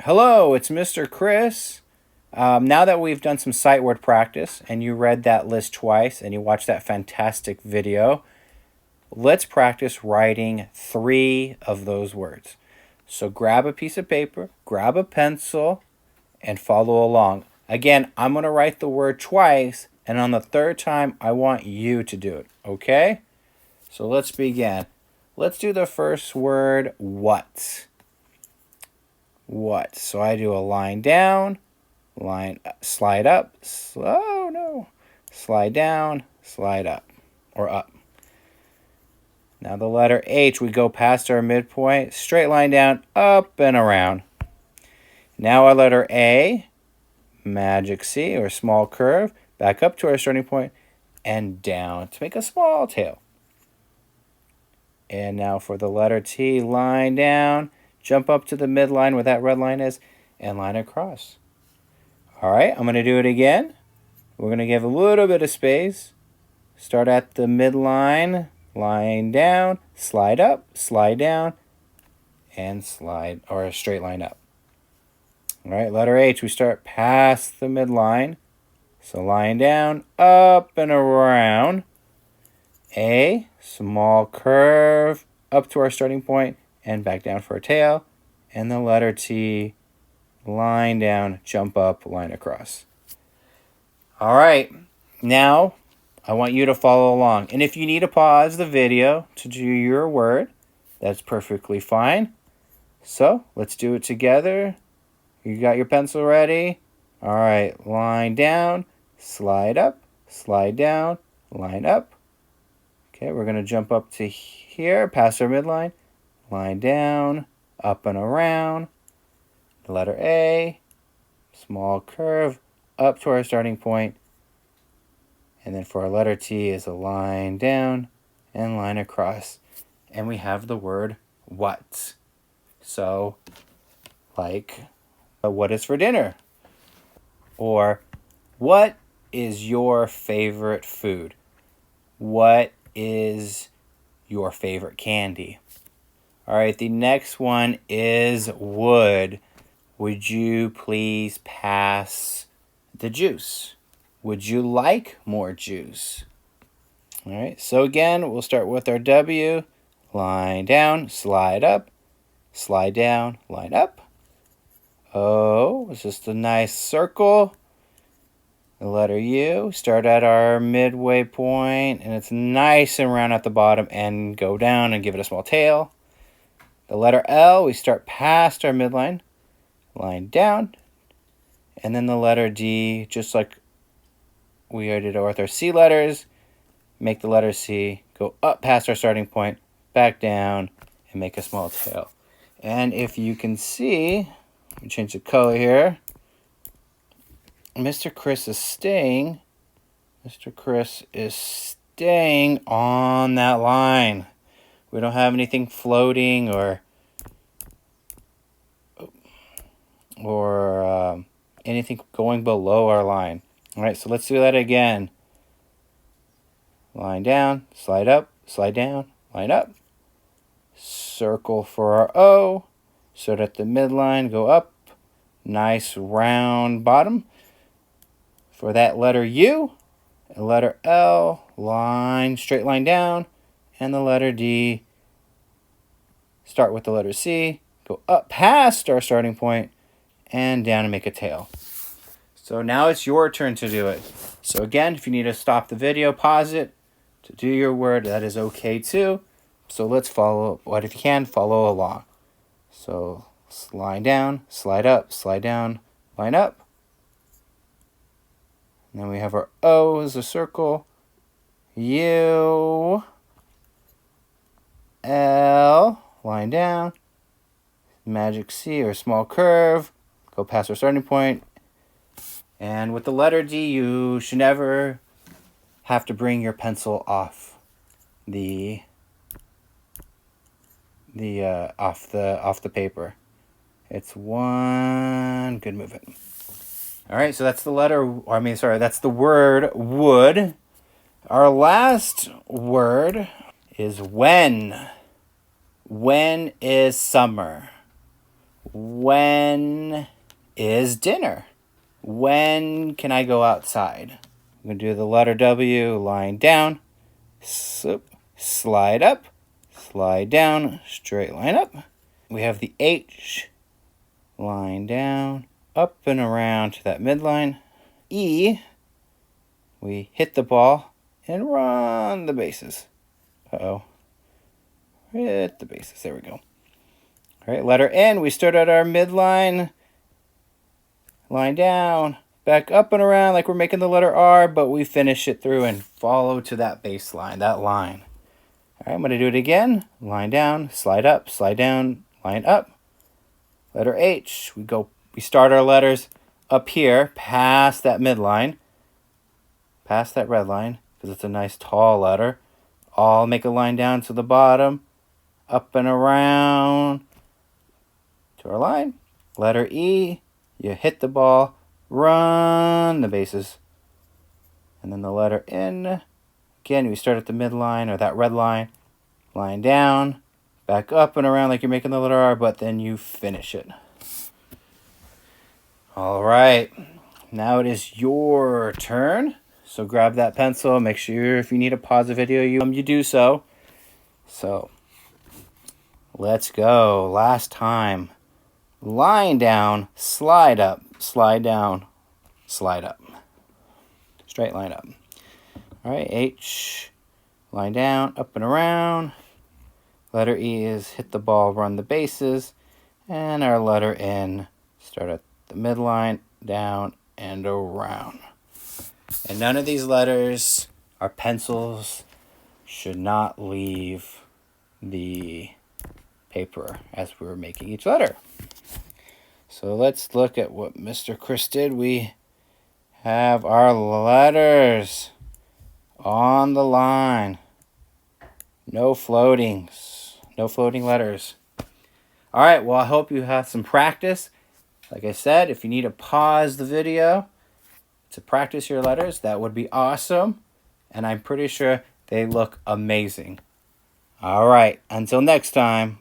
Hello, it's Mr. Chris. Now that we've done some sight word practice and you read that list twice and you watched that fantastic video, let's practice writing 3 of those words. So grab a piece of paper, grab a pencil, and follow along. Again, I'm going to write the word twice, and on the 3rd time, I want you to do it, okay? So let's begin. Let's do the first word, what. What? So I do a line down, slide up, slide down, slide up, or up. Now the letter H, we go past our midpoint, straight line down, up and around. Now our letter A, magic C, or small curve, back up to our starting point, and down to make a small tail. And now for the letter T, line down, jump up to the midline where that red line is, and line across. All right, I'm going to do it again. We're going to give a little bit of space. Start at the midline, line down, slide up, slide down, and slide, or a straight line up. All right, letter H, we start past the midline. So line down, up and around. A, small curve, up to our starting point, and back down for a tail. And the letter T, line down, jump up, line across. All right, now I want you to follow along. And if you need to pause the video to do your word, that's perfectly fine. So let's do it together. You got your pencil ready? All right, line down, slide up, slide down, line up. Okay, we're going to jump up to here, past our midline, line down, up and around. The letter A, small curve, up to our starting point. And then for our letter T is a line down and line across. And we have the word what. So, like, what is for dinner? Or, what is your favorite food? What is your favorite candy? All right, the next one is would. Would you please pass the juice? Would you like more juice? All right, so again, we'll start with our W. Line down, slide up, slide down, line up. O, it's just a nice circle. The letter U, start at our midway point, and it's nice and round at the bottom, and go down and give it a small tail. The letter L, we start past our midline, line down, and then the letter D, just like we did with our C letters, make the letter C go up past our starting point, back down, and make a small tail. And if you can see, let me change the color here. Mr. Chris is staying. Mr. Chris is staying on that line. We don't have anything floating or anything going below our line. All right, so let's do that again. Line down, slide up, slide down, line up. Circle for our O. Start at the midline, go up. Nice round bottom. For that letter U, a letter L, line, straight line down, and the letter D. Start with the letter C, go up past our starting point, and down and make a tail. So now it's your turn to do it. So again, if you need to stop the video, pause it to do your word, that is okay too. So let's follow, what if you can, follow along. So line down, slide up, slide down, line up. And then we have our O as a circle, U, L, line down, magic C or small curve, go past our starting point. And with the letter D, you should never have to bring your pencil off off the paper. It's one good movement. All right, so that's the that's the word would. Our last word is when. When is summer? When is dinner? When can I go outside? I'm going to do the letter W, line down, slide up, slide down, straight line up. We have the H, line down, up and around to that midline. E, we hit the ball and run the bases. Uh-oh. Hit the bases. There we go. All right, letter N, we start at our midline, line down, back up and around like we're making the letter R, but we finish it through and follow to that baseline, that line. All right, I'm going to do it again. Line down, slide up, slide down, line up. Letter H, we start our letters up here, past that midline, past that red line, because it's a nice tall letter. I'll make a line down to the bottom, up and around to our line. Letter E, you hit the ball, run the bases. And then the letter N, again, we start at the midline or that red line, line down, back up and around like you're making the letter R, but then you finish it. All right, now it is your turn. So grab that pencil, make sure if you need to pause the video, you do so. So let's go. Last time. Line down, slide up, slide down, slide up. Straight line up. All right, H, line down, up and around. Letter E is hit the ball, run the bases. And our letter N, start at the midline, down and around. And none of these letters, our pencils, should not leave the paper as we're making each letter. So let's look at what Mr. Chris did. We have our letters on the line. No floatings. No floating letters. All right, well, I hope you have some practice. Like I said, if you need to pause the video to practice your letters, that would be awesome. And I'm pretty sure they look amazing. All right, until next time.